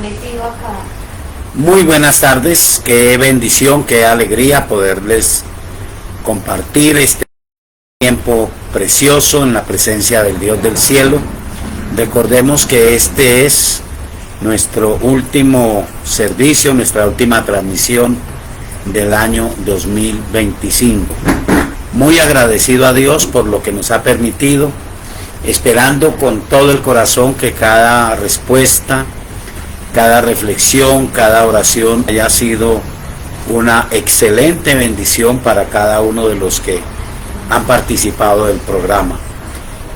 metido acá. Muy buenas tardes, qué bendición, qué alegría poderles compartir este tiempo precioso en la presencia del Dios del cielo. Recordemos que este es nuestro último servicio, nuestra última transmisión del año 2025. Muy agradecido a Dios por lo que nos ha permitido, esperando con todo el corazón que cada respuesta, cada reflexión, cada oración haya sido una excelente bendición para cada uno de los que han participado del programa.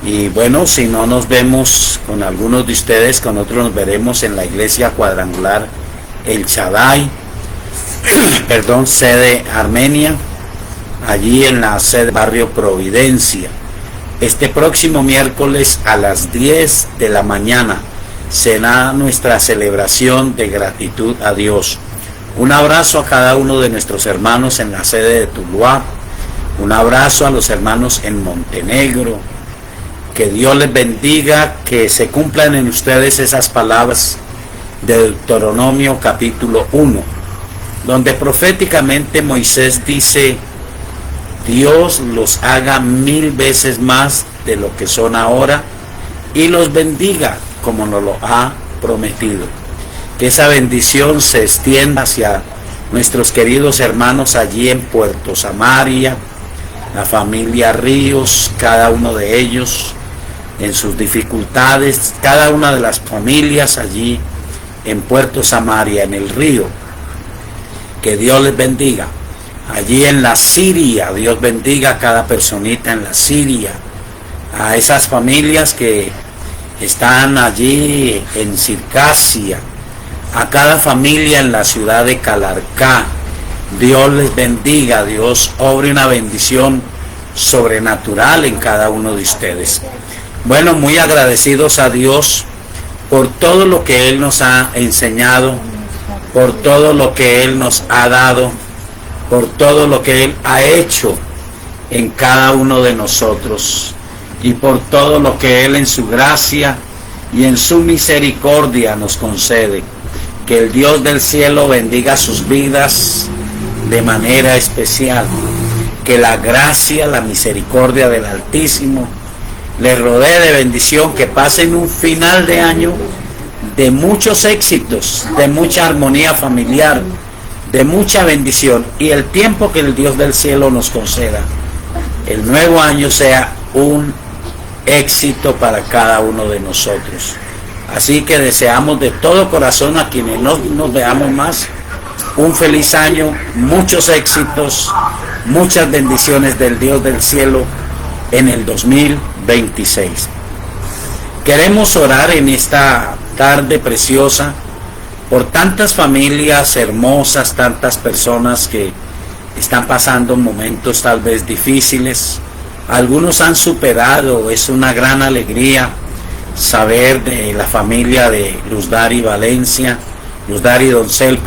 Y bueno, si no nos vemos con algunos de ustedes, con otros nos veremos en la iglesia cuadrangular El Shaddai, sede Armenia, allí en la sede Barrio Providencia. Este próximo miércoles a las 10 de la mañana será nuestra celebración de gratitud a Dios. Un abrazo a cada uno de nuestros hermanos en la sede de Tuluá, un abrazo a los hermanos en Montenegro. Que Dios les bendiga, que se cumplan en ustedes esas palabras de Deuteronomio capítulo 1, donde proféticamente Moisés dice: Dios los haga 1000 veces más de lo que son ahora y los bendiga como nos lo ha prometido. Que esa bendición se extienda hacia nuestros queridos hermanos allí en Puerto Samaria, la familia Ríos, cada uno de ellos en sus dificultades, cada una de las familias allí en Puerto Samaria, en el río. Que Dios les bendiga. Allí en la Siria, Dios bendiga a cada personita en la Siria, a esas familias que están allí en Circasia, a cada familia en la ciudad de Calarcá. Dios les bendiga, Dios obre una bendición sobrenatural en cada uno de ustedes. Bueno, muy agradecidos a Dios por todo lo que Él nos ha enseñado, por todo lo que Él nos ha dado, por todo lo que Él ha hecho en cada uno de nosotros y por todo lo que Él en su gracia y en su misericordia nos concede. Que el Dios del cielo bendiga sus vidas de manera especial. Que la gracia, la misericordia del Altísimo les rodee de bendición, que pasen un final de año de muchos éxitos, de mucha armonía familiar, de mucha bendición, y el tiempo que el Dios del cielo nos conceda, el nuevo año, sea un éxito para cada uno de nosotros. Así que deseamos de todo corazón a quienes no nos veamos más un feliz año, muchos éxitos, muchas bendiciones del Dios del cielo en el 2026. Queremos orar en esta tarde preciosa por tantas familias hermosas, tantas personas que están pasando momentos tal vez difíciles. Algunos han superado, es una gran alegría saber de la familia de Luzdari Doncel,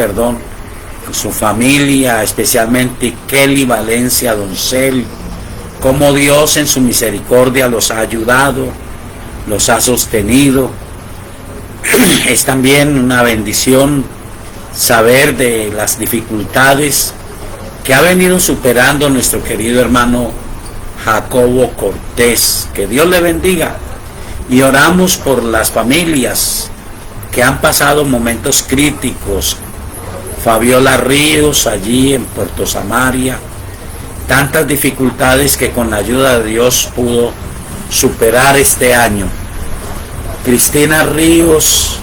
su familia, especialmente Kelly Valencia Doncel, cómo Dios en su misericordia los ha ayudado, los ha sostenido. Es también una bendición saber de las dificultades que ha venido superando nuestro querido hermano Jacobo Cortés. Que Dios le bendiga. Y oramos por las familias que han pasado momentos críticos. Fabiola Ríos allí en Puerto Samaria, tantas dificultades que con la ayuda de Dios pudo superar este año. Cristina Ríos,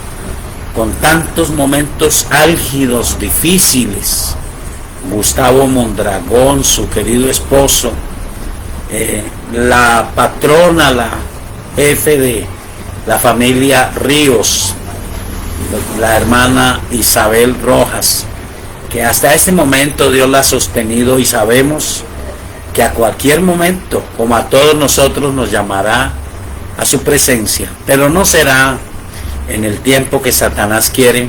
con tantos momentos álgidos, difíciles. Gustavo Mondragón, su querido esposo, la patrona, la jefe de la familia Ríos, la hermana Isabel Rojas, que hasta este momento Dios la ha sostenido, y sabemos que a cualquier momento, como a todos nosotros, nos llamará a su presencia, pero no será en el tiempo que Satanás quiere,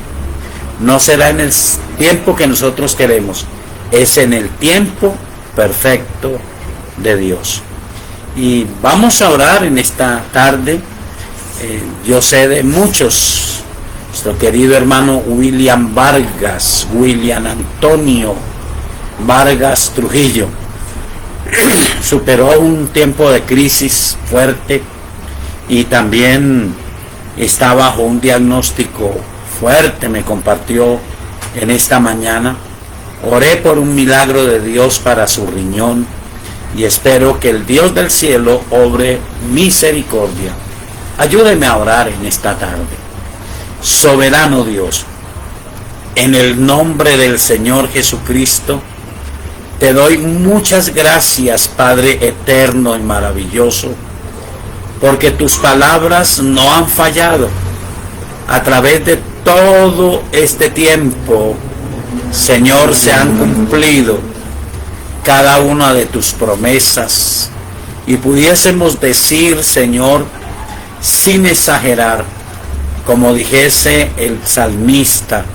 no será en el tiempo que nosotros queremos, es en el tiempo perfecto de Dios. Y vamos a orar en esta tarde. Yo sé de muchos nuestro querido hermano William Antonio Vargas Trujillo. Superó un tiempo de crisis fuerte y también está bajo un diagnóstico fuerte, me compartió en esta mañana. Oré por un milagro de Dios para su riñón y espero que el Dios del cielo obre misericordia. Ayúdeme a orar en esta tarde. Soberano Dios, en el nombre del Señor Jesucristo, te doy muchas gracias, Padre eterno y maravilloso, porque tus palabras no han fallado. A través de todo este tiempo, Señor, se han cumplido cada una de tus promesas. Y pudiésemos decir, Señor, sin exagerar, como dijese el salmista,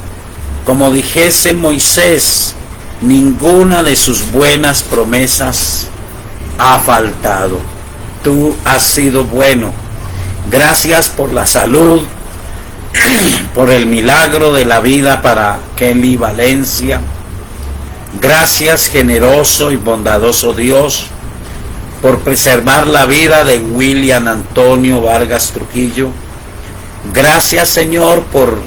como dijese Moisés, ninguna de sus buenas promesas ha faltado. Tú has sido bueno. Gracias por la salud, por el milagro de la vida para Kelly Valencia. Gracias, generoso y bondadoso Dios, por preservar la vida de William Antonio Vargas Trujillo. Gracias, Señor, por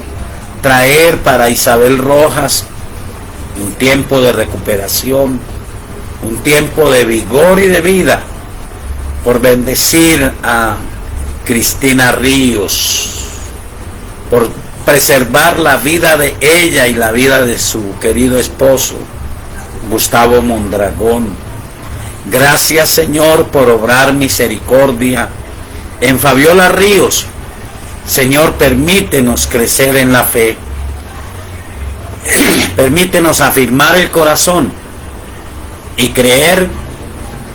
traer para Isabel Rojas un tiempo de recuperación, un tiempo de vigor y de vida, por bendecir a Cristina Ríos, por preservar la vida de ella y la vida de su querido esposo, Gustavo Mondragón. Gracias, Señor, por obrar misericordia en Fabiola Ríos. Señor, permítenos crecer en la fe. Permítenos afirmar el corazón y creer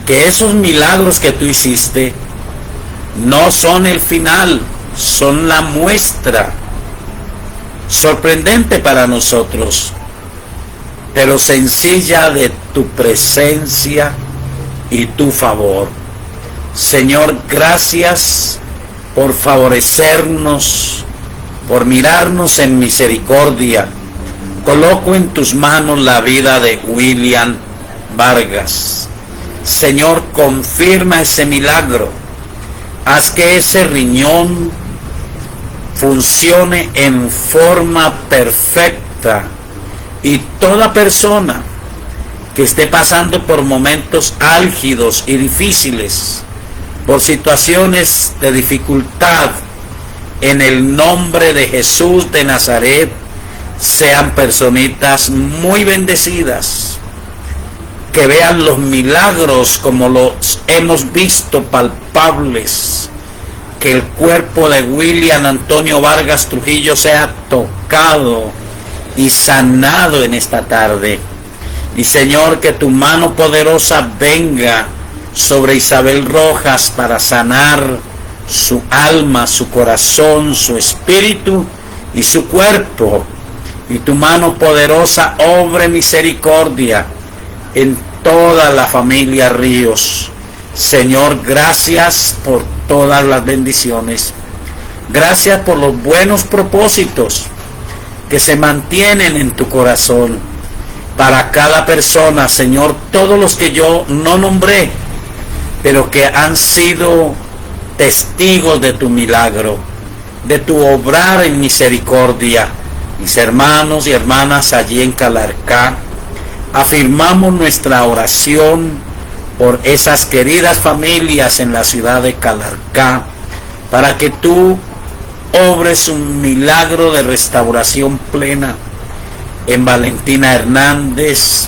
que esos milagros que tú hiciste no son el final, son la muestra. Sorprendente para nosotros, pero sencilla, de tu presencia y tu favor. Señor, gracias por favorecernos, por mirarnos en misericordia. Coloco en tus manos la vida de William Vargas. Señor, confirma ese milagro. Haz que ese riñón funcione en forma perfecta, y toda persona que esté pasando por momentos álgidos y difíciles, por situaciones de dificultad, en el nombre de Jesús de Nazaret, sean personitas muy bendecidas, que vean los milagros como los hemos visto palpables, que el cuerpo de William Antonio Vargas Trujillo sea tocado y sanado en esta tarde. Y Señor, que tu mano poderosa venga sobre Isabel Rojas para sanar su alma, su corazón, su espíritu y su cuerpo. Y tu mano poderosa obre misericordia en toda la familia Ríos. Señor, gracias por todas las bendiciones. Gracias por los buenos propósitos que se mantienen en tu corazón para cada persona, Señor. Todos los que yo no nombré, pero que han sido testigos de tu milagro, de tu obrar en misericordia. Mis hermanos y hermanas allí en Calarcá, afirmamos nuestra oración por esas queridas familias en la ciudad de Calarcá, para que tú obres un milagro de restauración plena en Valentina Hernández,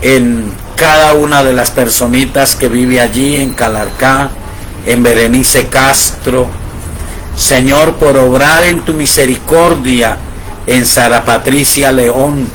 en cada una de las personitas que vive allí en Calarcá, en Berenice Castro. Señor, por obrar en tu misericordia en Sara Patricia León,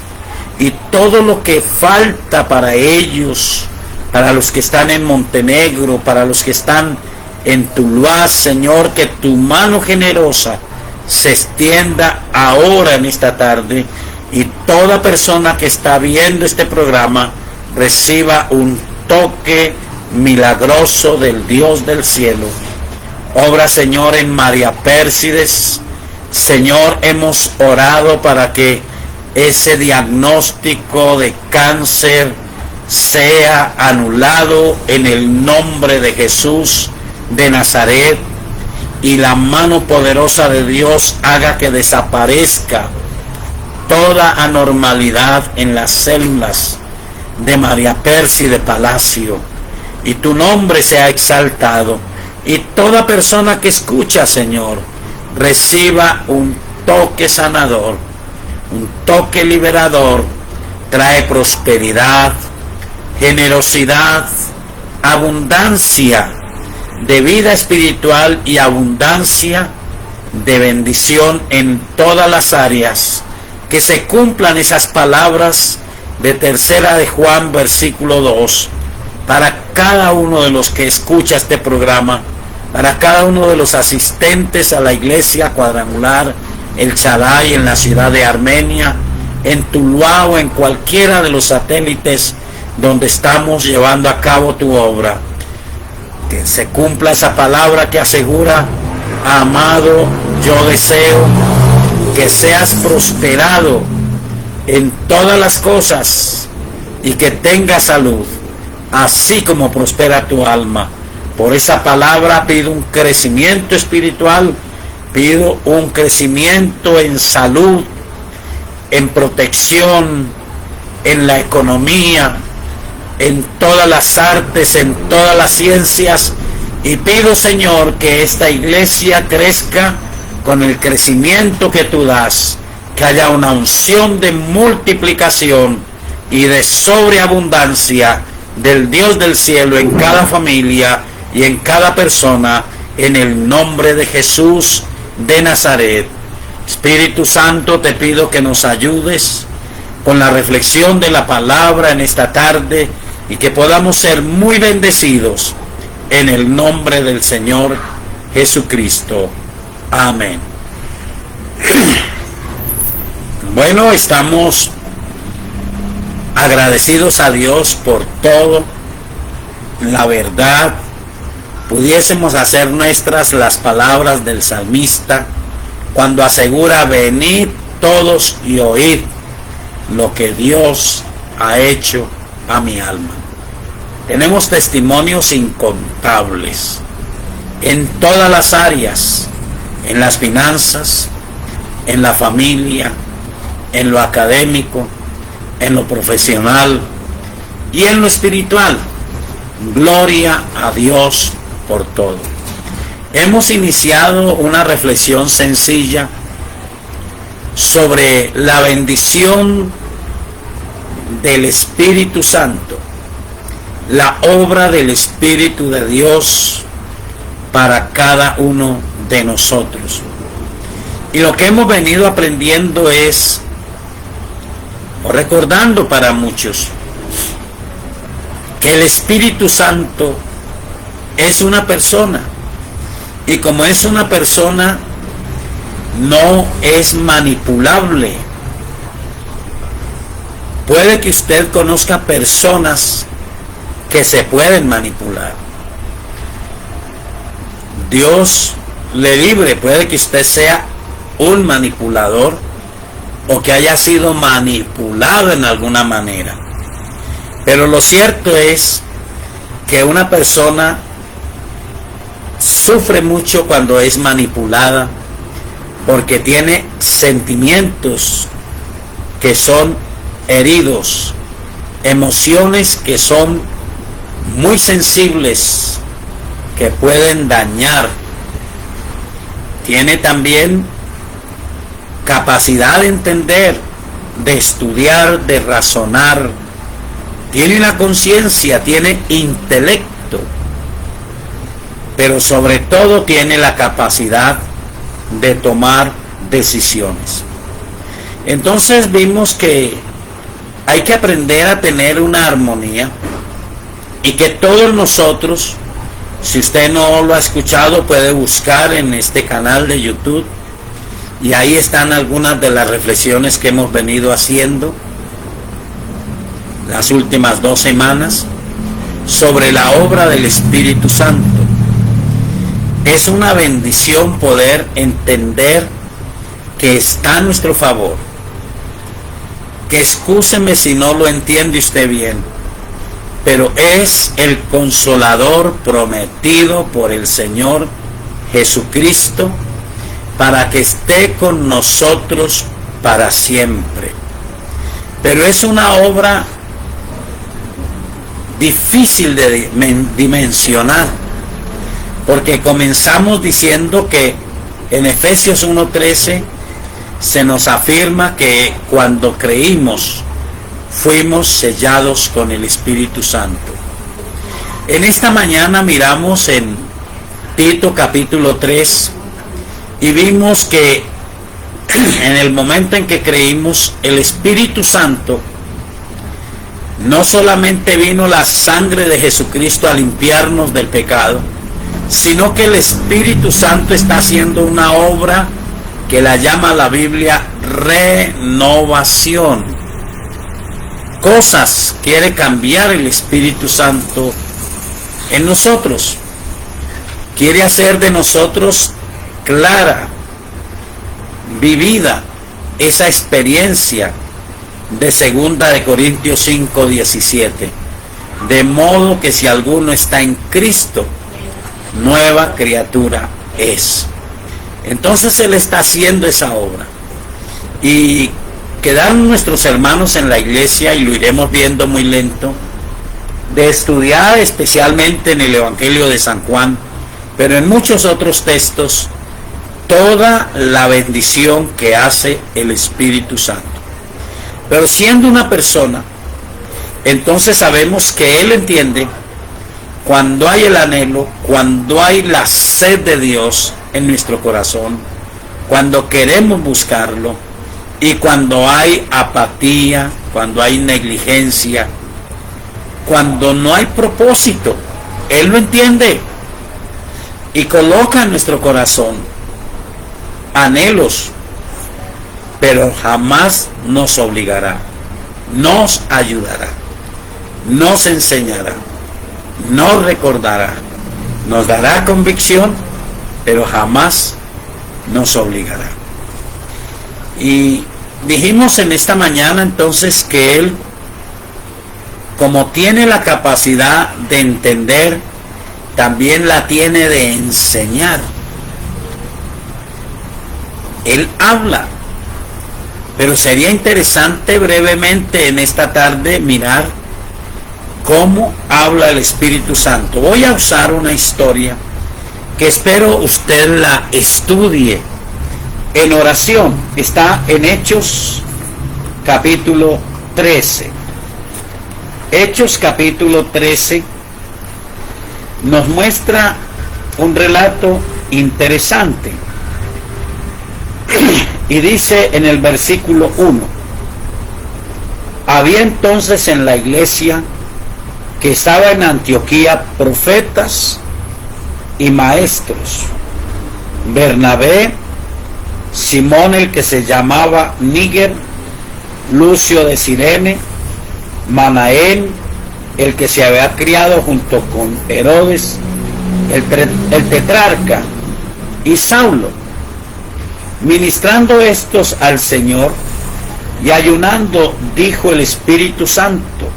y todo lo que falta para ellos, para los que están en Montenegro, para los que están en Tuluá. Señor, que tu mano generosa se extienda ahora en esta tarde, y toda persona que está viendo este programa reciba un toque milagroso del Dios del cielo. Obra, Señor, en María Pérsides, Señor, hemos orado para que ese diagnóstico de cáncer sea anulado en el nombre de Jesús de Nazaret, y la mano poderosa de Dios haga que desaparezca toda anormalidad en las células de María Percy de Palacio, y tu nombre sea exaltado, y toda persona que escucha, Señor, reciba un toque sanador, un toque liberador. Trae prosperidad, generosidad, abundancia de vida espiritual y abundancia de bendición en todas las áreas. Que se cumplan esas palabras de Tercera de Juan, versículo 2, para cada uno de los que escucha este programa, para cada uno de los asistentes a la iglesia cuadrangular El Shaddai en la ciudad de Armenia, en Tuluá o en cualquiera de los satélites donde estamos llevando a cabo tu obra. Que se cumpla esa palabra que asegura: amado, yo deseo que seas prosperado en todas las cosas y que tengas salud, así como prospera tu alma. Por esa palabra pido un crecimiento espiritual, pido un crecimiento en salud, en protección, en la economía, en todas las artes, en todas las ciencias, y pido, Señor, que esta iglesia crezca con el crecimiento que tú das, que haya una unción de multiplicación y de sobreabundancia del Dios del cielo en cada familia y en cada persona, en el nombre de Jesús de Nazaret. Espíritu Santo, te pido que nos ayudes con la reflexión de la palabra en esta tarde y que podamos ser muy bendecidos en el nombre del Señor Jesucristo. Amén. Bueno, estamos agradecidos a Dios por todo. La verdad, pudiésemos hacer nuestras las palabras del salmista cuando asegura: venid todos y oíd lo que Dios ha hecho a mi alma. Tenemos testimonios incontables en todas las áreas, en las finanzas, en la familia, en lo académico, en lo profesional y en lo espiritual. Gloria a Dios por todo. Hemos iniciado una reflexión sencilla sobre la bendición del Espíritu Santo, la obra del Espíritu de Dios para cada uno de nosotros. Y lo que hemos venido aprendiendo es, o recordando para muchos, que el Espíritu Santo es una persona, y como es una persona, no es manipulable. Puede que usted conozca personas que se pueden manipular. Dios le libre, puede que usted sea un manipulador o que haya sido manipulado en alguna manera. Pero lo cierto es que una persona sufre mucho cuando es manipulada, porque tiene sentimientos que son heridos, emociones que son muy sensibles, que pueden dañar. Tiene también capacidad de entender, de estudiar, de razonar. Tiene una conciencia, tiene intelecto, pero sobre todo tiene la capacidad de tomar decisiones. Entonces vimos que hay que aprender a tener una armonía, y que todos nosotros, si usted no lo ha escuchado, puede buscar en este canal de YouTube, y ahí están algunas de las reflexiones que hemos venido haciendo las últimas 2 semanas sobre la obra del Espíritu Santo. Es una bendición poder entender que está a nuestro favor, que excúseme si no lo entiende usted bien, pero es el Consolador prometido por el Señor Jesucristo para que esté con nosotros para siempre. Pero es una obra difícil de dimensionar, porque comenzamos diciendo que en Efesios 1:13 se nos afirma que cuando creímos fuimos sellados con el Espíritu Santo. En esta mañana miramos en Tito capítulo 3 y vimos que en el momento en que creímos, el Espíritu Santo, no solamente vino la sangre de Jesucristo a limpiarnos del pecado, sino que el Espíritu Santo está haciendo una obra que la llama la Biblia renovación. Cosas quiere cambiar el Espíritu Santo en nosotros. Quiere hacer de nosotros clara, vivida, esa experiencia de 2 de Corintios 5:17. De modo que si alguno está en Cristo, nueva criatura es. Entonces Él está haciendo esa obra. Y quedaron nuestros hermanos en la iglesia, y lo iremos viendo muy lento, de estudiar especialmente en el Evangelio de San Juan, pero en muchos otros textos, toda la bendición que hace el Espíritu Santo. Pero siendo una persona, entonces sabemos que Él entiende cuando hay el anhelo, cuando hay la sed de Dios en nuestro corazón, cuando queremos buscarlo, y cuando hay apatía, cuando hay negligencia, cuando no hay propósito. Él lo entiende y coloca en nuestro corazón anhelos, pero jamás nos obligará, nos ayudará, nos enseñará, nos recordará, nos dará convicción, pero jamás nos obligará. Y dijimos en esta mañana entonces que Él, como tiene la capacidad de entender, también la tiene de enseñar. Él habla, pero sería interesante brevemente en esta tarde mirar cómo habla el Espíritu Santo. Voy a usar una historia que espero usted la estudie en oración. Está en Hechos capítulo 13. Hechos capítulo 13 nos muestra un relato interesante. Y dice en el versículo 1: había entonces en la iglesia que estaba en Antioquía profetas y maestros: Bernabé, Simón el que se llamaba Níger, Lucio de Cirene, Manaén, el que se había criado junto con Herodes, el tetrarca, y Saulo. Ministrando estos al Señor y ayunando, dijo el Espíritu Santo: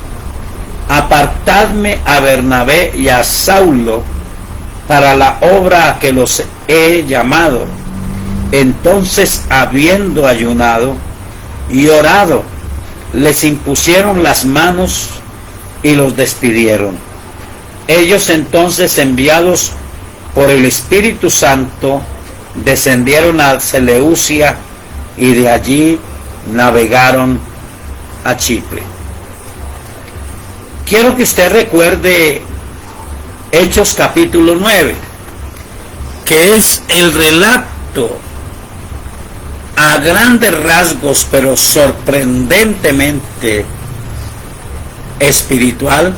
apartadme a Bernabé y a Saulo para la obra a que los he llamado. Entonces, habiendo ayunado y orado, les impusieron las manos y los despidieron. Ellos entonces, enviados por el Espíritu Santo, descendieron a Seleucia y de allí navegaron a Chipre. Quiero que usted recuerde Hechos capítulo 9, que es el relato a grandes rasgos, pero sorprendentemente espiritual,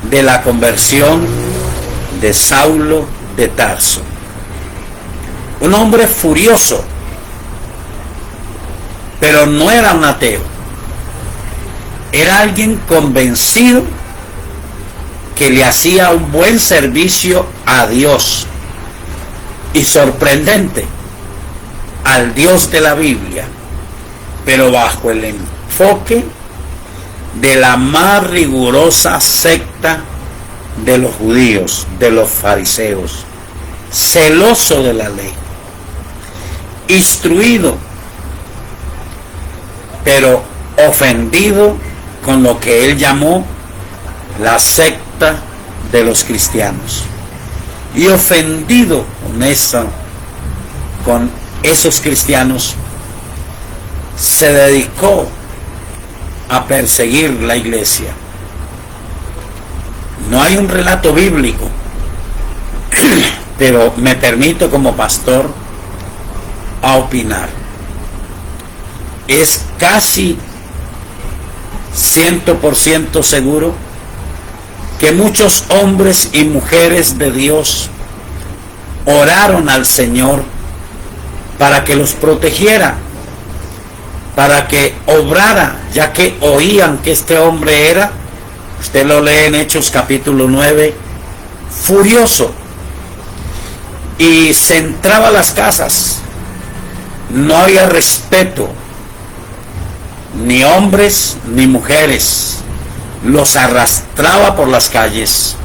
de la conversión de Saulo de Tarso. Un hombre furioso, pero no era un ateo. Era alguien convencido que le hacía un buen servicio a Dios. Y sorprendente, al Dios de la Biblia, pero bajo el enfoque de la más rigurosa secta de los judíos, de los fariseos, celoso de la ley, instruido, pero ofendido con lo que él llamó la secta de los cristianos, y ofendido con esos cristianos, se dedicó a perseguir la iglesia. No hay un relato bíblico, pero me permito como pastor a opinar. Es casi 100% seguro que muchos hombres y mujeres de Dios oraron al Señor para que los protegiera, para que obrara, ya que oían que este hombre era, usted lo lee en Hechos capítulo 9, furioso, y se entraba a las casas. No había respeto, ni hombres ni mujeres, los arrastraba por las calles.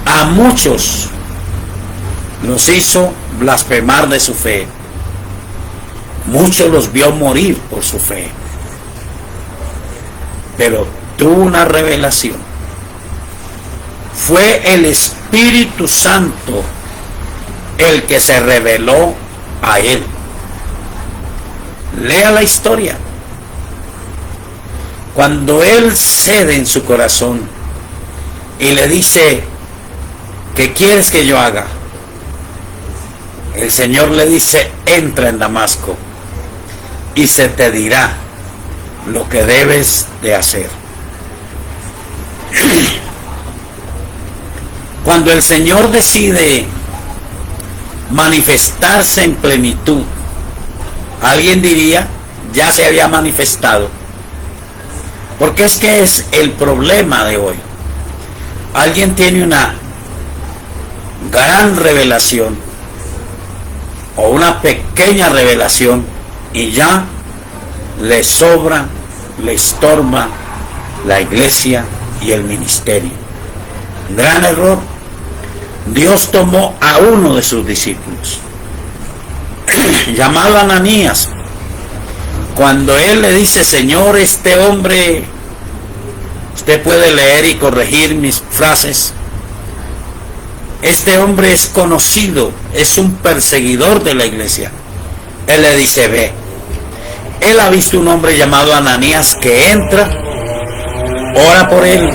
A muchos los hizo blasfemar de su fe. Muchos los vio morir por su fe. Pero tuvo una revelación. Fue el Espíritu Santo el que se reveló a él. Lea la historia. Cuando él cede en su corazón y le dice, ¿qué quieres que yo haga? El Señor le dice, entra en Damasco y se te dirá lo que debes de hacer. Cuando el Señor decide manifestarse en plenitud, alguien diría, ya se había manifestado. Porque es que es el problema de hoy. Alguien tiene una gran revelación o una pequeña revelación y ya le sobra, le estorba la iglesia y el ministerio. Gran error. Dios tomó a uno de sus discípulos, llamado Ananías. Cuando él le dice, Señor, este hombre, usted puede leer y corregir mis frases, este hombre es conocido, es un perseguidor de la iglesia. Él le dice, ve. Él ha visto un hombre llamado Ananías que entra, ora por él,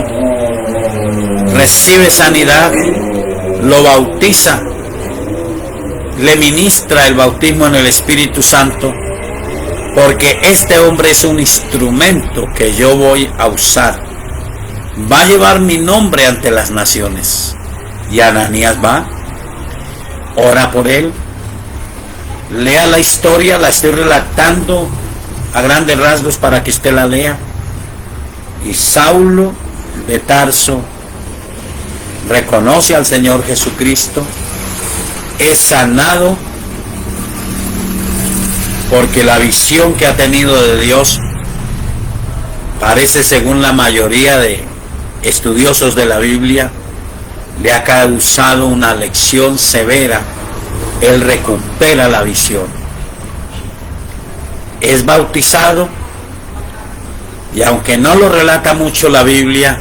recibe sanidad, lo bautiza, le ministra el bautismo en el Espíritu Santo, porque este hombre es un instrumento que yo voy a usar. Va a llevar mi nombre ante las naciones. Y Ananías va, ora por él. Lea la historia, la estoy relatando a grandes rasgos para que usted la lea. Y Saulo de Tarso reconoce al Señor Jesucristo, es sanado, porque la visión que ha tenido de Dios parece, según la mayoría de estudiosos de la Biblia, le ha causado una lección severa. Él recupera la visión. Es bautizado, y aunque no lo relata mucho la Biblia,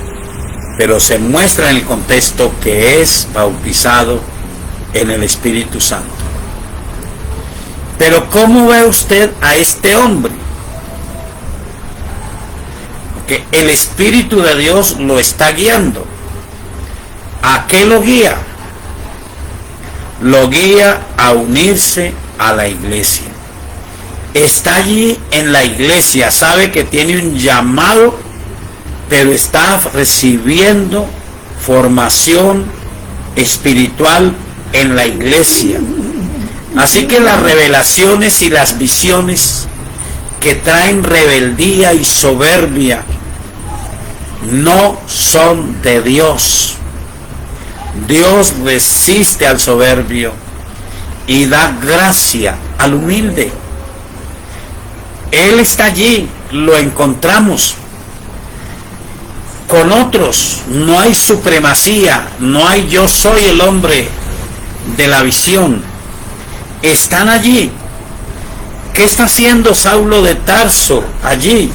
pero se muestra en el contexto que es bautizado en el Espíritu Santo. Pero ¿cómo ve usted a este hombre? Porque el Espíritu de Dios lo está guiando. ¿A qué lo guía? Lo guía a unirse a la iglesia. Está allí en la iglesia, sabe que tiene un llamado, pero está recibiendo formación espiritual en la iglesia. Así que las revelaciones y las visiones que traen rebeldía y soberbia no son de Dios. Dios resiste al soberbio y da gracia al humilde. Él está allí, lo encontramos. Con otros no hay supremacía, no hay yo soy el hombre de la visión. Están allí. ¿Qué está haciendo Saulo de Tarso allí?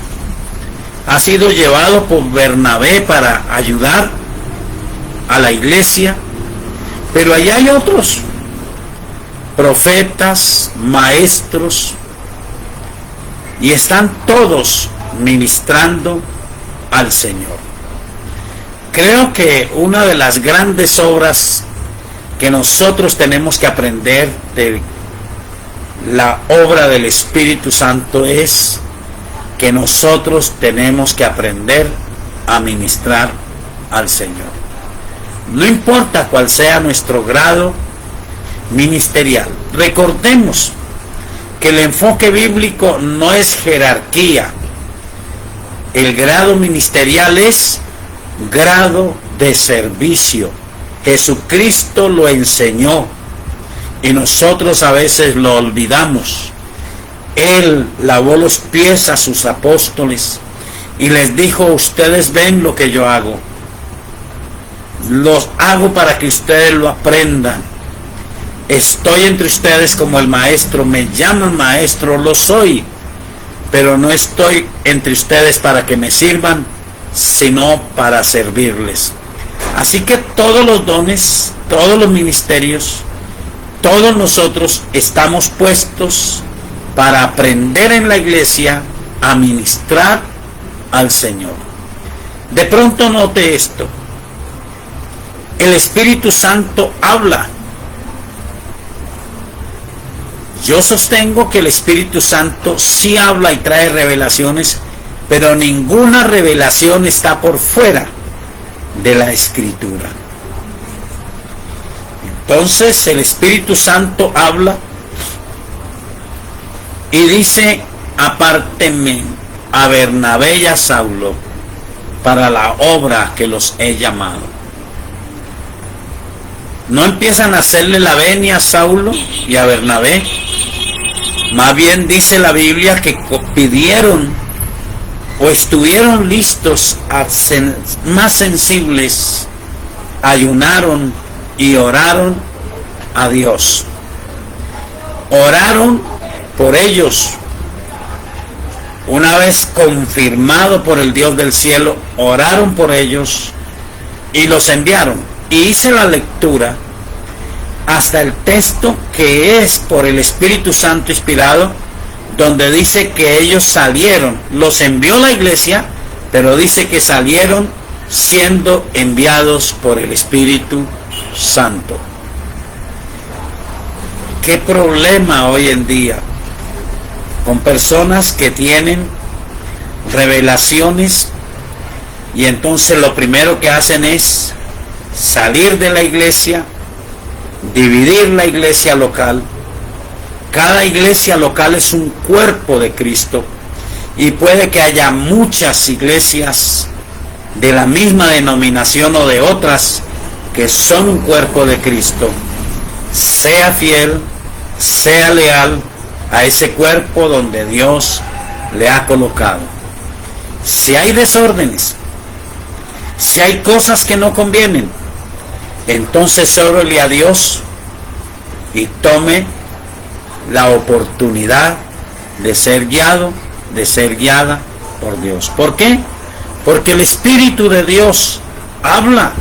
Ha sido llevado por Bernabé para ayudar a la iglesia, pero allá hay otros profetas, maestros, y están todos ministrando al Señor. Creo que una de las grandes obras que nosotros tenemos que aprender de la obra del Espíritu Santo es que nosotros tenemos que aprender a ministrar al Señor. No importa cuál sea nuestro grado ministerial. Recordemos que el enfoque bíblico no es jerarquía. El grado ministerial es grado de servicio. Jesucristo lo enseñó y nosotros a veces lo olvidamos. Él lavó los pies a sus apóstoles y les dijo: ustedes ven lo que yo hago. Los hago para que ustedes lo aprendan. Estoy entre ustedes como el maestro, me llaman maestro, lo soy, pero no estoy entre ustedes para que me sirvan, sino para servirles. Así que todos los dones, todos los ministerios, todos nosotros estamos puestos para aprender en la iglesia a ministrar al Señor. De pronto note esto: el Espíritu Santo habla. Yo sostengo que el Espíritu Santo sí habla y trae revelaciones, pero ninguna revelación está por fuera de la Escritura. Entonces el Espíritu Santo habla y dice: apártenme a Bernabé y a Saulo para la obra que los he llamado. No empiezan a hacerle la venia a Saulo y a Bernabé. Más bien dice la Biblia que pidieron o estuvieron listos, más sensibles, ayunaron y oraron a Dios. Oraron por ellos. Una vez confirmado por el Dios del cielo, oraron por ellos y los enviaron. Y hice la lectura hasta el texto que es por el Espíritu Santo inspirado, donde dice que ellos salieron, los envió la iglesia, pero dice que salieron siendo enviados por el Espíritu Santo. ¿Qué problema hoy en día con personas que tienen revelaciones y entonces lo primero que hacen es salir de la iglesia, dividir la iglesia local? Cada iglesia local es un cuerpo de Cristo y puede que haya muchas iglesias de la misma denominación o de otras que son un cuerpo de Cristo. Sea fiel, sea leal a ese cuerpo donde Dios le ha colocado. Si hay desórdenes, si hay cosas que no convienen, entonces órale a Dios y tome la oportunidad de ser guiado, de ser guiada por Dios. ¿Por qué? Porque el Espíritu de Dios habla.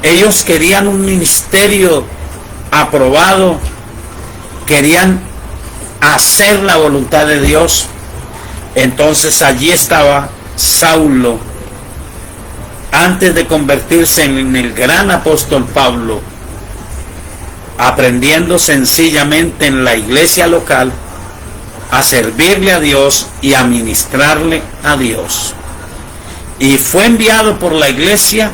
Ellos querían un ministerio aprobado, querían hacer la voluntad de Dios. Entonces allí estaba Saulo, antes de convertirse en el gran apóstol Pablo, aprendiendo sencillamente en la iglesia local a servirle a Dios y a ministrarle a Dios. Y fue enviado por la iglesia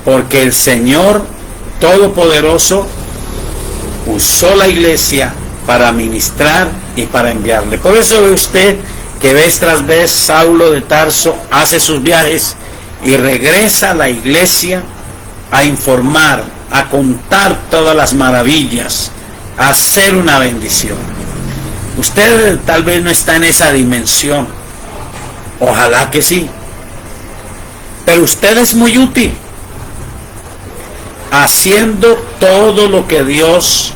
porque el Señor Todopoderoso usó la iglesia para ministrar y para enviarle. Por eso ve usted que vez tras vez Saulo de Tarso hace sus viajes y regresa a la iglesia a informar, a contar todas las maravillas a ser una bendición. Usted tal vez no está en esa dimensión, ojalá que sí, pero usted es muy útil, haciendo todo lo que Dios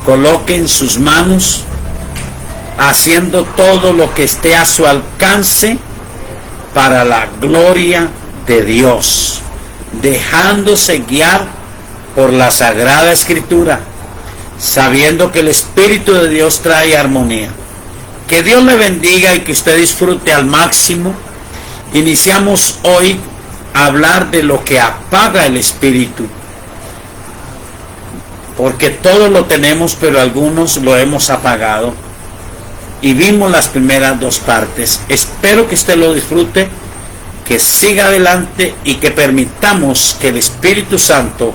coloque en sus manos, haciendo todo lo que esté a su alcance para la gloria de Dios, dejándose guiar por la Sagrada Escritura, sabiendo que el Espíritu de Dios trae armonía. Que Dios le bendiga y que usted disfrute al máximo. Iniciamos hoy a hablar de lo que apaga el espíritu, porque todos lo tenemos, pero algunos lo hemos apagado, y vimos las primeras dos partes. Espero que usted lo disfrute, que siga adelante y que permitamos que el Espíritu Santo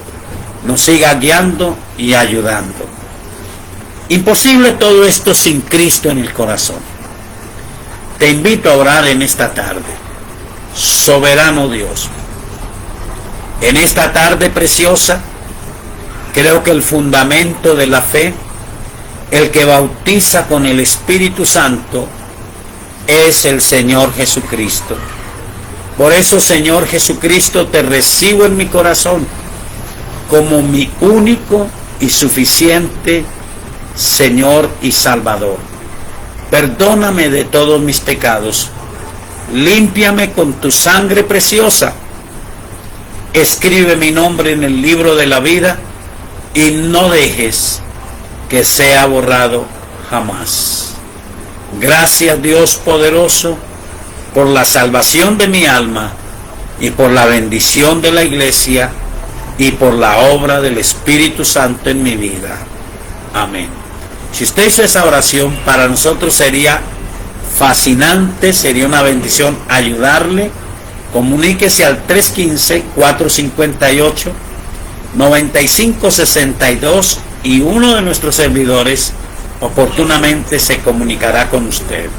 nos siga guiando y ayudando. Imposible todo esto sin Cristo en el corazón. Te invito a orar en esta tarde. Soberano Dios, en esta tarde preciosa, creo que el fundamento de la fe, el que bautiza con el Espíritu Santo, es el Señor Jesucristo. Por eso, Señor Jesucristo, te recibo en mi corazón como mi único y suficiente Señor y Salvador. Perdóname de todos mis pecados. Límpiame con tu sangre preciosa. Escribe mi nombre en el libro de la vida y no dejes que sea borrado jamás. Gracias, Dios poderoso, por la salvación de mi alma y por la bendición de la iglesia y por la obra del Espíritu Santo en mi vida. Amén. Si usted hizo esa oración, para nosotros sería fascinante, sería una bendición ayudarle. Comuníquese al 315-458-9562 y uno de nuestros servidores oportunamente se comunicará con usted.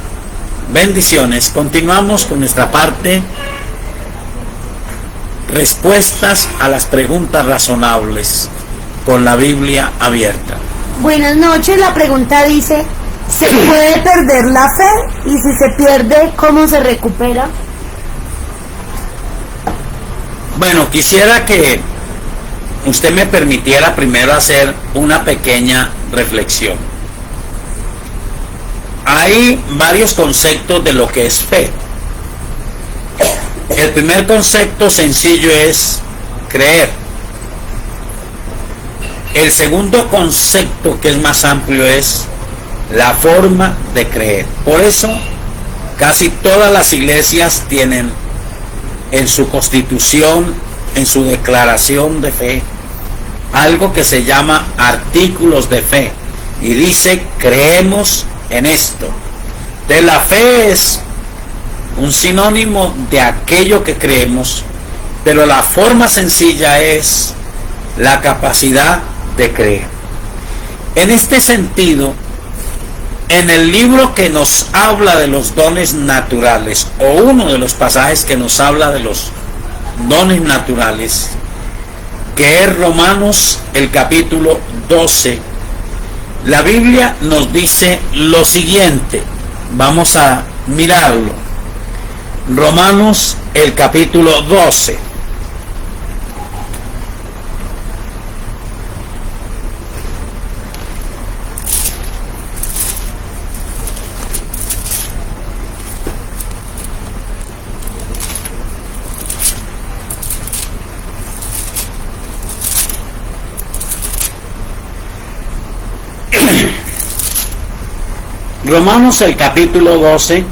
Bendiciones. Continuamos con nuestra parte, respuestas a las preguntas razonables, con la Biblia abierta. Buenas noches, la pregunta dice, ¿se puede perder la fe? Y si se pierde, ¿cómo se recupera? Bueno, quisiera que usted me permitiera primero hacer una pequeña reflexión. Hay varios conceptos de lo que es fe. El primer concepto sencillo es creer. El segundo concepto, que es más amplio, es la forma de creer. Por eso, casi todas las iglesias tienen en su constitución, en su declaración de fe, algo que se llama artículos de fe. Y dice, creemos en esto. De la fe es un sinónimo de aquello que creemos, pero la forma sencilla es la capacidad de creer. En este sentido, en el libro que nos habla de los dones naturales, o uno de los pasajes que nos habla de los dones naturales, que es Romanos el capítulo 12, la Biblia nos dice lo siguiente. Vamos a mirarlo. Romanos el capítulo 12. Romanos el capítulo 12,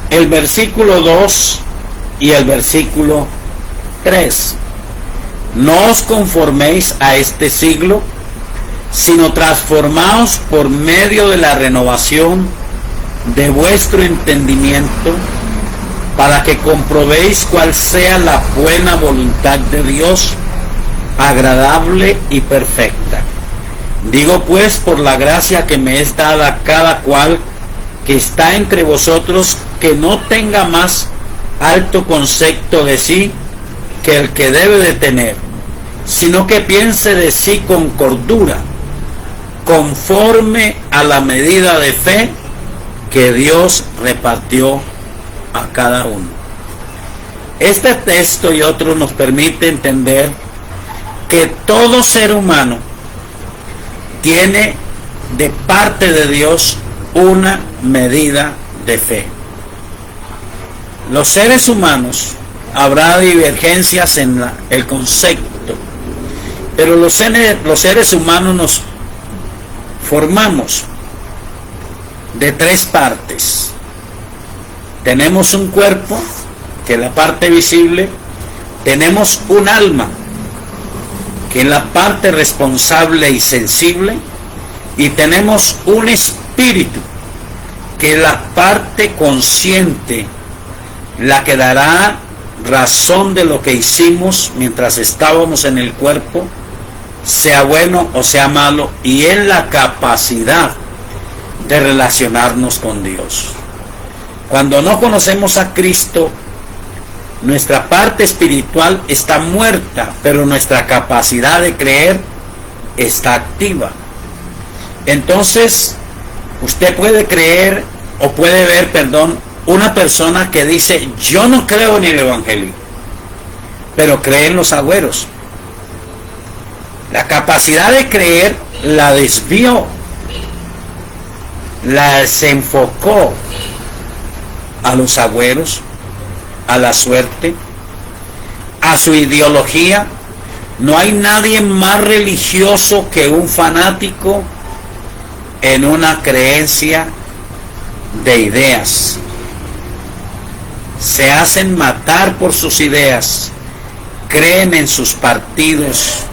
el versículo 2 y el versículo 3. No os conforméis a este siglo, sino transformaos por medio de la renovación de vuestro entendimiento, para que comprobéis cuál sea la buena voluntad de Dios, agradable y perfecta. Digo pues, por la gracia que me es dada a cada cual que está entre vosotros, que no tenga más alto concepto de sí que el que debe de tener, sino que piense de sí con cordura, conforme a la medida de fe que Dios repartió a cada uno. Este texto y otros nos permite entender que todo ser humano tiene de parte de Dios una medida de fe. Los seres humanos, habrá divergencias en el concepto, pero los seres humanos nos formamos de tres partes. Tenemos un cuerpo, que es la parte visible, tenemos un alma, que es la parte responsable y sensible, y tenemos un espíritu, que es la parte consciente, la que dará razón de lo que hicimos mientras estábamos en el cuerpo, sea bueno o sea malo, y en la capacidad de relacionarnos con Dios. Cuando no conocemos a Cristo, nuestra parte espiritual está muerta, pero nuestra capacidad de creer está activa. Entonces, usted puede creer o puede ver, una persona que dice: yo no creo en el Evangelio, pero cree en los agüeros. La capacidad de creer la desvió, la desenfocó a los agüeros, a la suerte, a su ideología. No hay nadie más religioso que un fanático en una creencia de ideas. Se hacen matar por sus ideas, creen en sus partidos,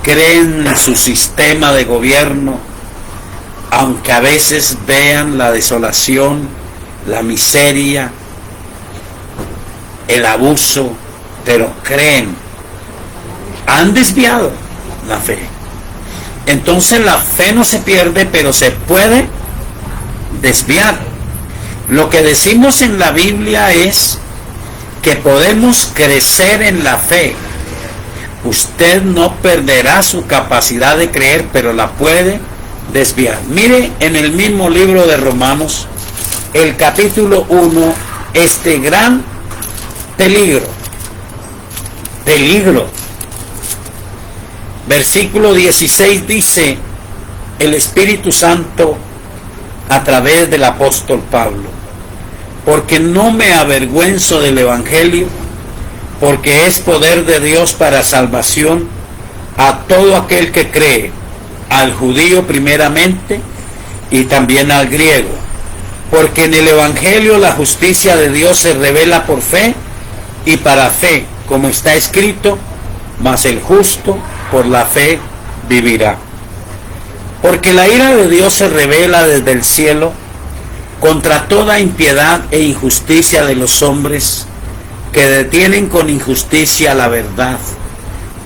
creen en su sistema de gobierno, aunque a veces vean la desolación, la miseria, el abuso, pero creen. Han desviado la fe. Entonces la fe no se pierde, pero se puede desviar. Lo que decimos en la Biblia es que podemos crecer en la fe. Usted no perderá su capacidad de creer, pero la puede desviar. Mire en el mismo libro de Romanos, el capítulo 1, este gran peligro. Versículo 16 dice el Espíritu Santo a través del apóstol Pablo: porque no me avergüenzo del Evangelio, porque es poder de Dios para salvación a todo aquel que cree, al judío primeramente y también al griego. Porque en el Evangelio la justicia de Dios se revela por fe y para fe, como está escrito: mas el justo por la fe vivirá. Porque la ira de Dios se revela desde el cielo contra toda impiedad e injusticia de los hombres, que detienen con injusticia la verdad.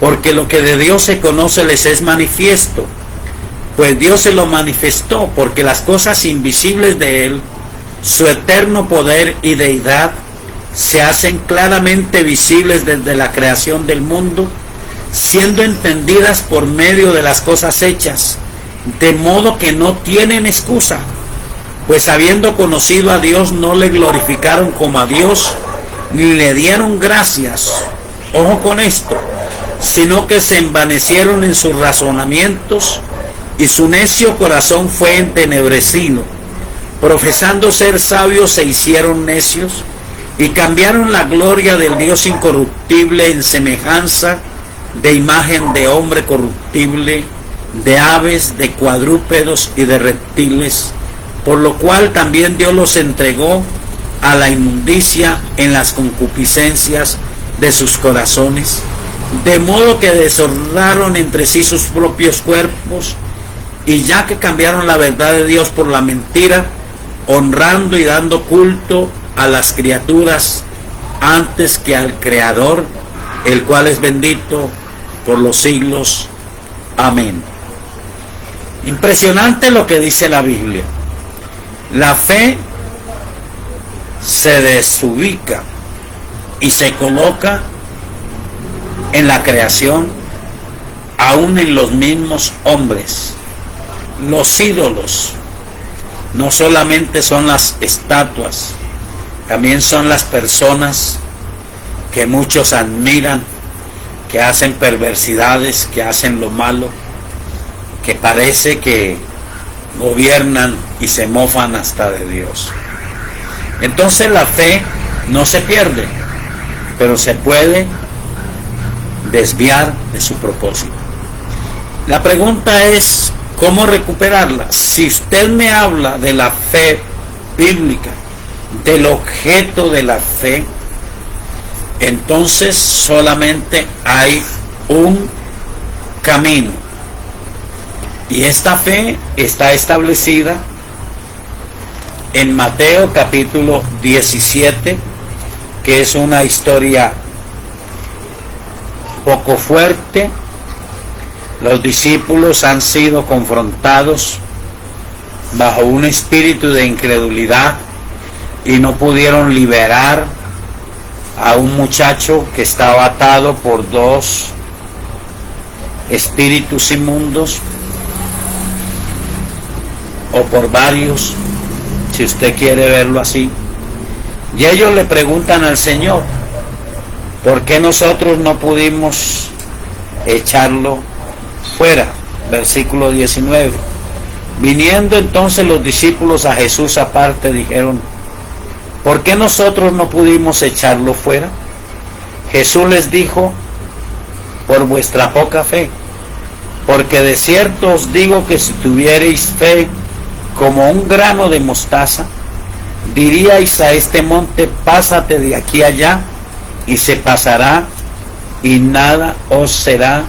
Porque lo que de Dios se conoce les es manifiesto, pues Dios se lo manifestó, porque las cosas invisibles de Él, su eterno poder y deidad, se hacen claramente visibles desde la creación del mundo, siendo entendidas por medio de las cosas hechas, de modo que no tienen excusa. Pues habiendo conocido a Dios, no le glorificaron como a Dios, ni le dieron gracias, ojo con esto, sino que se envanecieron en sus razonamientos, y su necio corazón fue entenebrecido. Profesando ser sabios, se hicieron necios, y cambiaron la gloria del Dios incorruptible en semejanza de imagen de hombre corruptible, de aves, de cuadrúpedos y de reptiles, por lo cual también Dios los entregó a la inmundicia en las concupiscencias de sus corazones, de modo que deshonraron entre sí sus propios cuerpos, y ya que cambiaron la verdad de Dios por la mentira, honrando y dando culto a las criaturas antes que al Creador, el cual es bendito por los siglos. Amén. Impresionante lo que dice la Biblia. La fe se desubica y se coloca en la creación, aún en los mismos hombres. los ídolos no solamente son las estatuas, también son las personas que muchos admiran, que hacen perversidades, que hacen lo malo, que parece que gobiernan y se mofan hasta de Dios. Entonces la fe no se pierde, pero se puede desviar de su propósito. La pregunta es, ¿cómo recuperarla? Si usted me habla de la fe bíblica, del objeto de la fe, entonces solamente hay un camino. Y esta fe está establecida en Mateo capítulo 17, que es una historia poco fuerte. Los discípulos han sido confrontados bajo un espíritu de incredulidad y no pudieron liberar a un muchacho que estaba atado por dos espíritus inmundos, o por varios, si usted quiere verlo así. Y ellos le preguntan al Señor, ¿por qué nosotros no pudimos echarlo fuera? Versículo 19. Viniendo entonces los discípulos a Jesús aparte, dijeron, ¿por qué nosotros no pudimos echarlo fuera? Jesús les dijo, por vuestra poca fe, porque de cierto os digo que si tuvierais fe como un grano de mostaza, diríais a este monte, pásate de aquí allá, y se pasará, y nada os será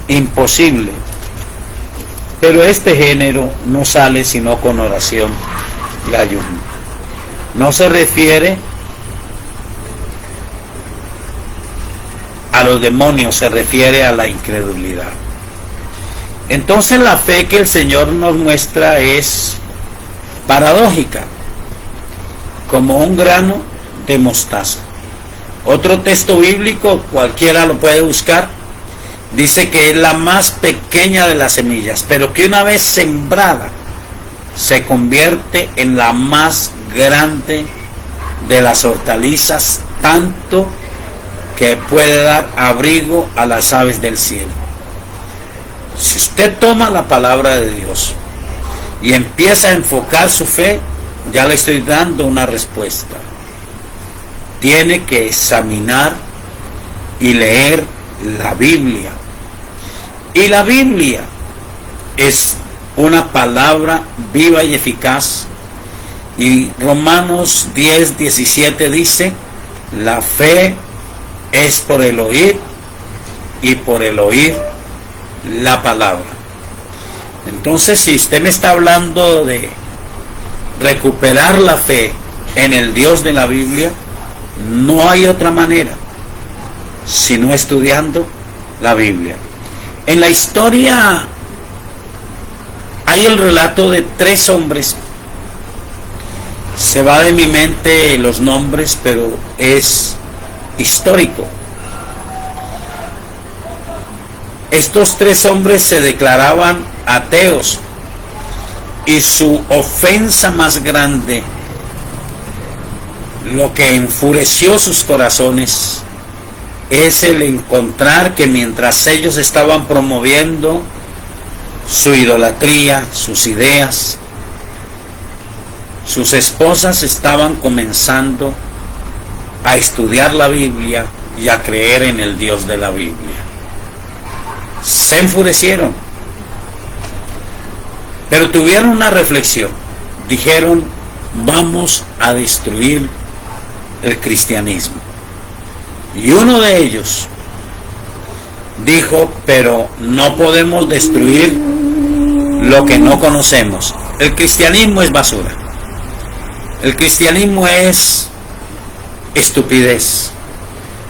imposible. Pero este género no sale sino con oración y ayuno. No se refiere a los demonios, se refiere a la incredulidad. Entonces la fe que el Señor nos muestra es paradójica, como un grano de mostaza. Otro texto bíblico, cualquiera lo puede buscar, dice que es la más pequeña de las semillas, pero que una vez sembrada se convierte en la más grande de las hortalizas, tanto que puede dar abrigo a las aves del cielo. Si usted toma la palabra de Dios y empieza a enfocar su fe, ya le estoy dando una respuesta. Tiene que examinar y leer la Biblia. Y la Biblia es una palabra viva y eficaz. Y Romanos 10:17 dice, la fe es por el oír y por el oír la palabra. Entonces, si usted me está hablando de recuperar la fe en el Dios de la Biblia, no hay otra manera sino estudiando la Biblia. En la historia hay el relato de 3 hombres. Se va de mi mente los nombres, pero es histórico. Estos 3 hombres se declaraban ateos y su ofensa más grande, lo que enfureció sus corazones, es el encontrar que mientras ellos estaban promoviendo su idolatría, sus ideas, sus esposas estaban comenzando a estudiar la Biblia y a creer en el Dios de la Biblia. Se enfurecieron, pero tuvieron una reflexión. Dijeron, vamos a destruir el cristianismo. Y uno de ellos dijo, pero no podemos destruir lo que no conocemos. El cristianismo es basura. El cristianismo es estupidez.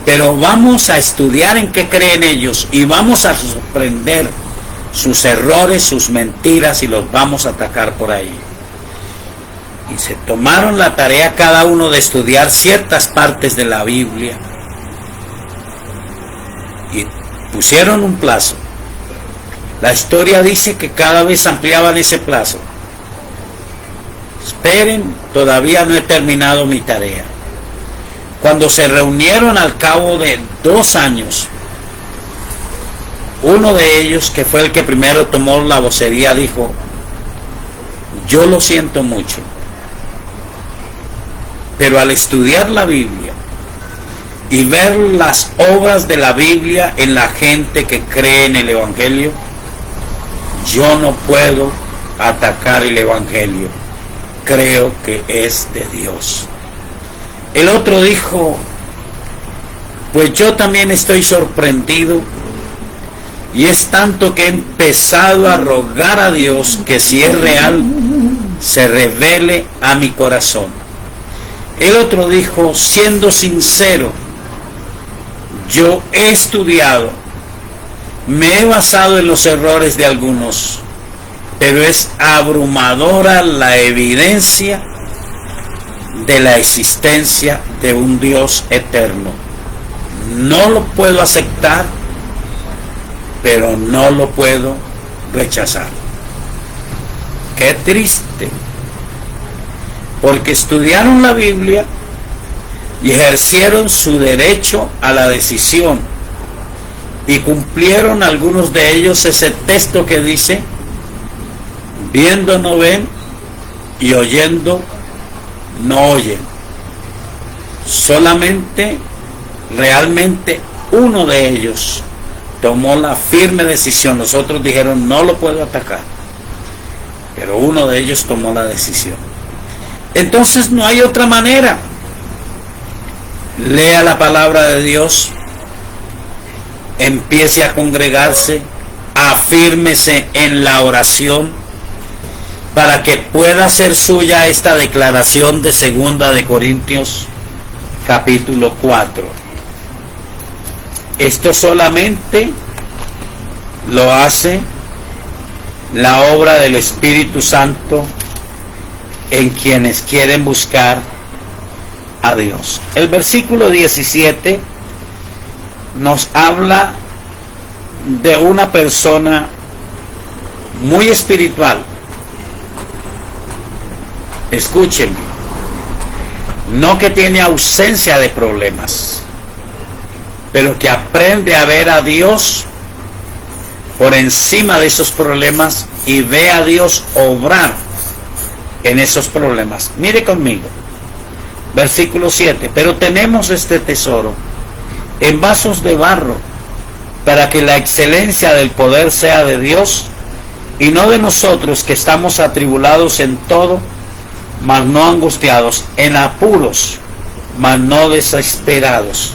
Pero vamos a estudiar en qué creen ellos y vamos a sorprender sus errores, sus mentiras, y los vamos a atacar por ahí. Y se tomaron la tarea cada uno de estudiar ciertas partes de la Biblia y pusieron un plazo. La historia dice que cada vez ampliaban ese plazo. Esperen, todavía no he terminado mi tarea. Cuando se reunieron al cabo de 2 años, uno de ellos, que fue el que primero tomó la vocería, dijo: yo lo siento mucho, pero al estudiar la Biblia y ver las obras de la Biblia en la gente que cree en el Evangelio, yo no puedo atacar el Evangelio. Creo que es de Dios. El otro dijo: pues yo también estoy sorprendido, y es tanto que he empezado a rogar a Dios que si es real, se revele a mi corazón. El otro dijo: siendo sincero, yo he estudiado, me he basado en los errores de algunos, pero es abrumadora la evidencia de la existencia de un Dios eterno. No lo puedo aceptar, pero no lo puedo rechazar. Qué triste, porque estudiaron la Biblia y ejercieron su derecho a la decisión, y cumplieron algunos de ellos ese texto que dice: viendo no ven y oyendo no oyen. Solamente, realmente, uno de ellos tomó la firme decisión. Los otros dijeron: no lo puedo atacar, pero uno de ellos tomó la decisión. Entonces no hay otra manera. Lea la palabra de Dios, empiece a congregarse, afírmese en la oración, para que pueda ser suya esta declaración de 2 de Corintios capítulo 4. Esto solamente lo hace la obra del Espíritu Santo en quienes quieren buscar a Dios. El versículo 17 nos habla de una persona muy espiritual. Escúchenme, no que tiene ausencia de problemas, pero que aprende a ver a Dios por encima de esos problemas y ve a Dios obrar en esos problemas. Mire conmigo, versículo 7, pero tenemos este tesoro en vasos de barro, para que la excelencia del poder sea de Dios y no de nosotros, que estamos atribulados en todo, mas no angustiados, en apuros, mas no desesperados.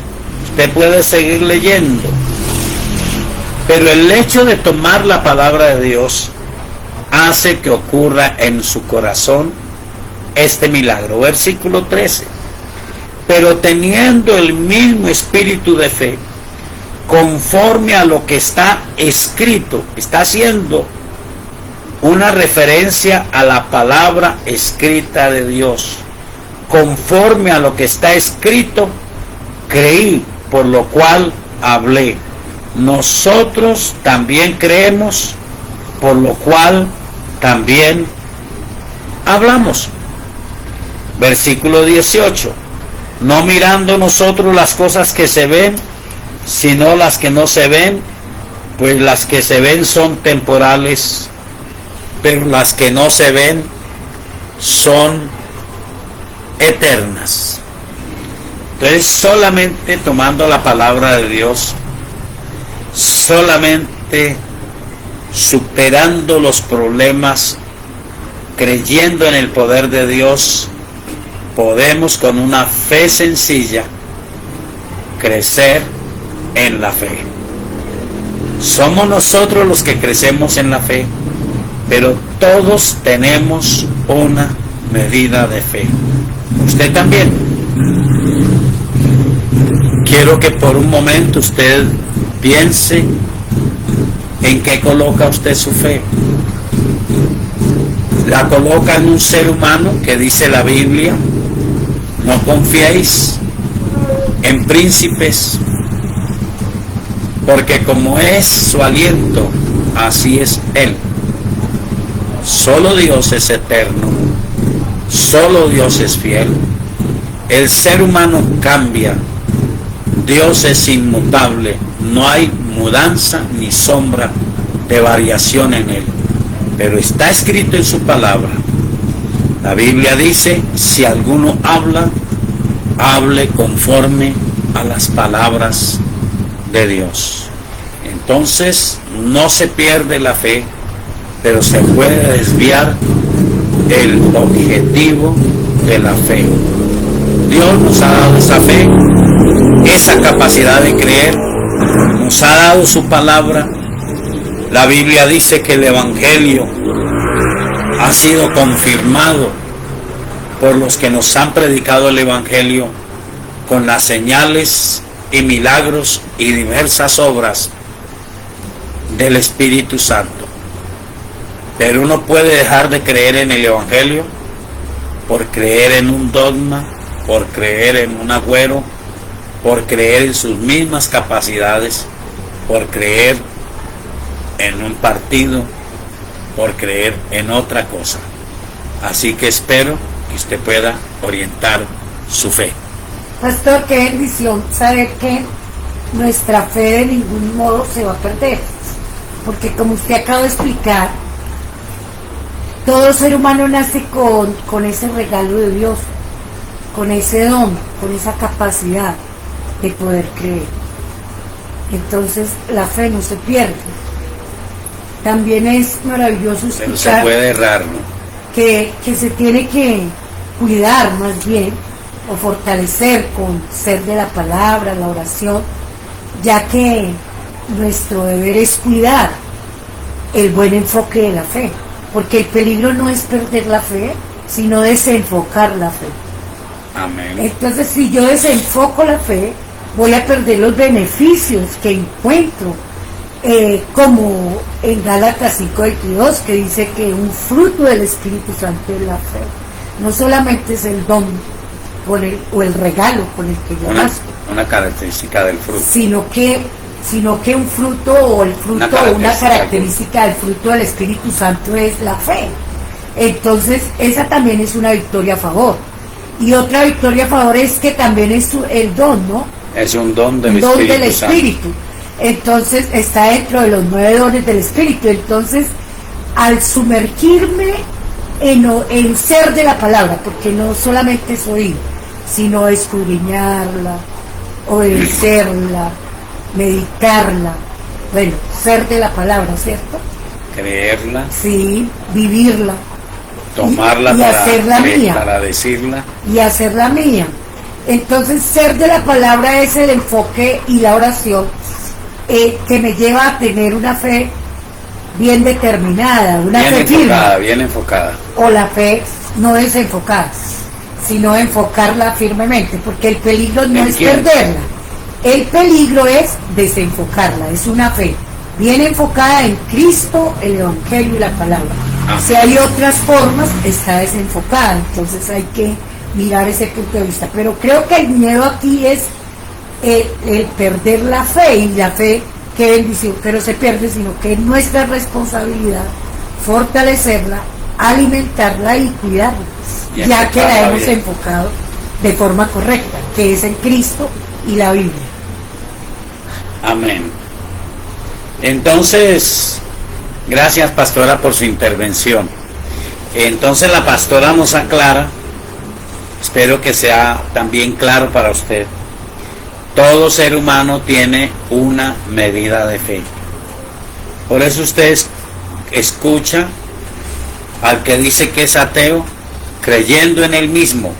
Usted puede seguir leyendo, pero el hecho de tomar la palabra de Dios hace que ocurra en su corazón este milagro. Versículo 13, pero teniendo el mismo espíritu de fe, conforme a lo que está escrito, está haciendo una referencia a la palabra escrita de Dios. Conforme a lo que está escrito, creí, por lo cual hablé. Nosotros también creemos, por lo cual también hablamos. Versículo 18, no mirando nosotros las cosas que se ven, sino las que no se ven, pues las que se ven son temporales, pero las que no se ven son eternas. Entonces, solamente tomando la palabra de Dios, solamente superando los problemas, creyendo en el poder de Dios, podemos con una fe sencilla crecer en la fe. Somos nosotros los que crecemos en la fe, pero todos tenemos una medida de fe. Usted también. Quiero que por un momento usted piense en qué coloca usted su fe. La coloca en un ser humano que dice la Biblia: no confiéis en príncipes, porque como es su aliento, así es Él. Solo Dios es eterno, solo Dios es fiel. El ser humano cambia, Dios es inmutable, no hay mudanza ni sombra de variación en Él. Pero está escrito en su palabra. La Biblia dice, si alguno habla, hable conforme a las palabras de Dios. Entonces no se pierde la fe, pero se puede desviar el objetivo de la fe. Dios nos ha dado esa fe, esa capacidad de creer, nos ha dado su palabra. La Biblia dice que el Evangelio ha sido confirmado por los que nos han predicado el Evangelio con las señales y milagros y diversas obras del Espíritu Santo. Pero uno puede dejar de creer en el Evangelio por creer en un dogma, por creer en un agüero, por creer en sus mismas capacidades, por creer en un partido, por creer en otra cosa. Así que espero que usted pueda orientar su fe. Pastor, qué bendición saber que nuestra fe de ningún modo se va a perder, porque como usted acaba de explicar, todo ser humano nace con ese regalo de Dios, con ese don, con esa capacidad de poder creer. Entonces la fe no se pierde. También es maravilloso escuchar, pero se puede errar, ¿no? que se tiene que cuidar más bien, o fortalecer con ser de la palabra, la oración, ya que nuestro deber es cuidar el buen enfoque de la fe, porque el peligro no es perder la fe, sino desenfocar la fe. Amén. Entonces, si yo desenfoco la fe, voy a perder los beneficios que encuentro, como en Gálatas 5:22, que dice que un fruto del Espíritu Santo es la fe. No solamente es el don o el regalo con el que yo nazco, una característica del fruto, sino que un fruto o el fruto o una característica del fruto del Espíritu Santo es la fe. Entonces esa también es una victoria a favor. Y otra victoria a favor es que también es el don, ¿no? Es un don del Espíritu. Entonces está dentro de los 9 dones del Espíritu. Entonces, al sumergirme en ser de la palabra, porque no solamente es oír, sino escudriñarla, obedecerla, meditarla, bueno, ser de la palabra, ¿cierto? Creerla. Sí, vivirla. Tomarla y hacerla mía. Para decirla. Y hacerla mía. Entonces, ser de la palabra es el enfoque y la oración que me lleva a tener una fe bien determinada, una fe firme. Bien enfocada. O la fe no desenfocada, sino enfocarla firmemente, porque el peligro no es perderla, el peligro es desenfocarla. Es una fe bien enfocada en Cristo, el Evangelio y la palabra. Si hay otras formas, está desenfocada. Entonces hay que mirar ese punto de vista. Pero creo que el miedo aquí es el perder la fe, y la fe, qué bendición, que no se pierde, sino que es nuestra responsabilidad fortalecerla, alimentarla y cuidarla, ya que la hemos enfocado de forma correcta, que es en Cristo y la Biblia. Amén. Entonces, gracias, pastora, por su intervención. Entonces la pastora nos aclara, espero que sea también claro para usted. Todo ser humano tiene una medida de fe. Por eso usted escucha al que dice que es ateo, creyendo en él mismo,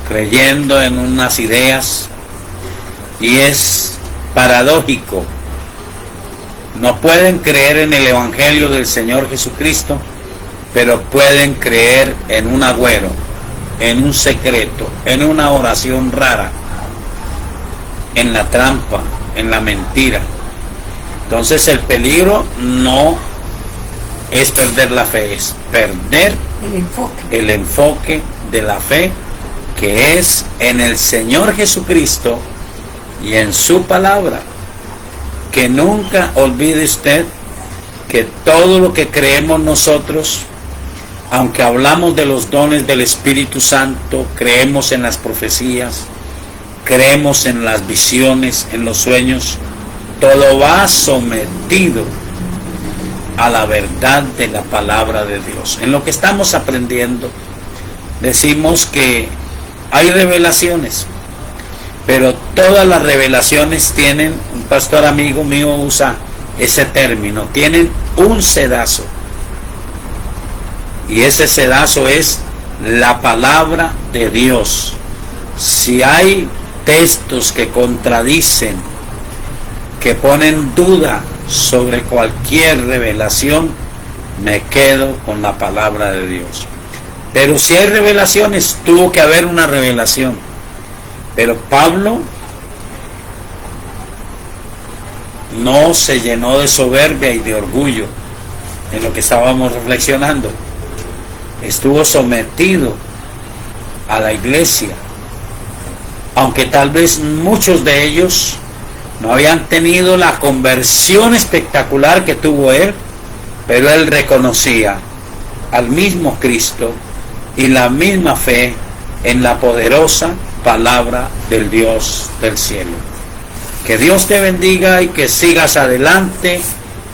creyendo en unas ideas, y es paradójico. No pueden creer en el Evangelio del Señor Jesucristo, pero pueden creer en un agüero, en un secreto, en una oración rara, en la trampa, en la mentira. Entonces el peligro no es perder la fe, es perder el enfoque de la fe, que es en el Señor Jesucristo y en su palabra, que nunca olvide usted que todo lo que creemos nosotros, aunque hablamos de los dones del Espíritu Santo, creemos en las profecías, creemos en las visiones, en los sueños, todo va sometido a la verdad de la palabra de Dios. En lo que estamos aprendiendo, decimos que hay revelaciones, pero todas las revelaciones tienen, un pastor amigo mío usa ese término, tienen un sedazo. Y ese sedazo es la palabra de Dios. Si hay textos que contradicen, que ponen duda sobre cualquier revelación, me quedo con la palabra de Dios. Pero si hay revelaciones, tuvo que haber una revelación. Pero Pablo no se llenó de soberbia y de orgullo en lo que estábamos reflexionando. Estuvo sometido a la iglesia, aunque tal vez muchos de ellos no habían tenido la conversión espectacular que tuvo él, pero él reconocía al mismo Cristo y la misma fe en la poderosa palabra del Dios del cielo. Que Dios te bendiga y que sigas adelante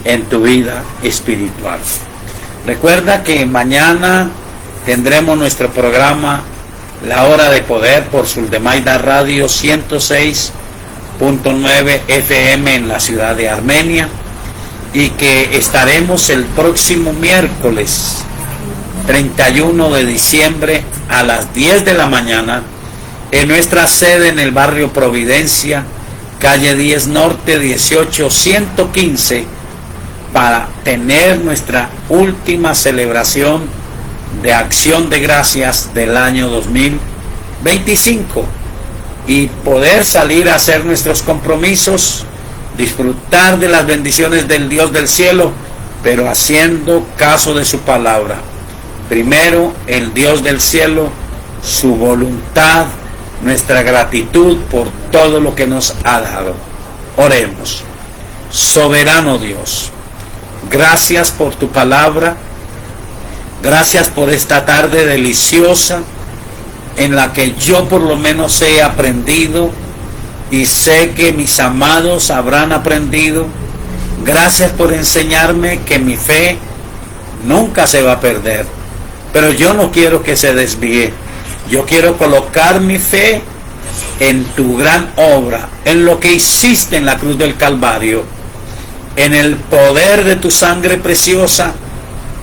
en tu vida espiritual. Recuerda que mañana tendremos nuestro programa La Hora de Poder por Suldemaida Radio 106.9 FM en la ciudad de Armenia, y que estaremos el próximo miércoles 31 de diciembre a las 10 de la mañana en nuestra sede en el barrio Providencia, calle 10 Norte 18115, para tener nuestra última celebración de acción de gracias del año 2025 y poder salir a hacer nuestros compromisos, disfrutar de las bendiciones del Dios del cielo, pero haciendo caso de su palabra. Primero el Dios del cielo, su voluntad, nuestra gratitud por todo lo que nos ha dado. Oremos. Soberano Dios, gracias por tu palabra, gracias por esta tarde deliciosa en la que yo por lo menos he aprendido y sé que mis amados habrán aprendido. Gracias por enseñarme que mi fe nunca se va a perder, pero yo no quiero que se desvíe. Yo quiero colocar mi fe en tu gran obra, en lo que hiciste en la cruz del Calvario, en el poder de tu sangre preciosa,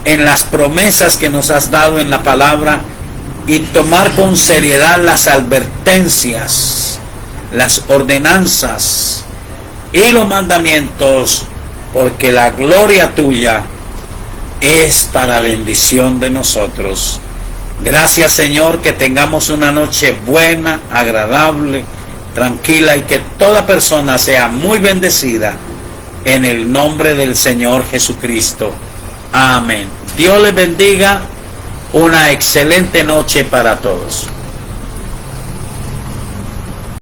en las promesas que nos has dado en la palabra, y tomar con seriedad las advertencias, las ordenanzas y los mandamientos, porque la gloria tuya es para bendición de nosotros. Gracias, Señor, que tengamos una noche buena, agradable, tranquila, y que toda persona sea muy bendecida en el nombre del Señor Jesucristo. Amén. Dios les bendiga. Una excelente noche para todos.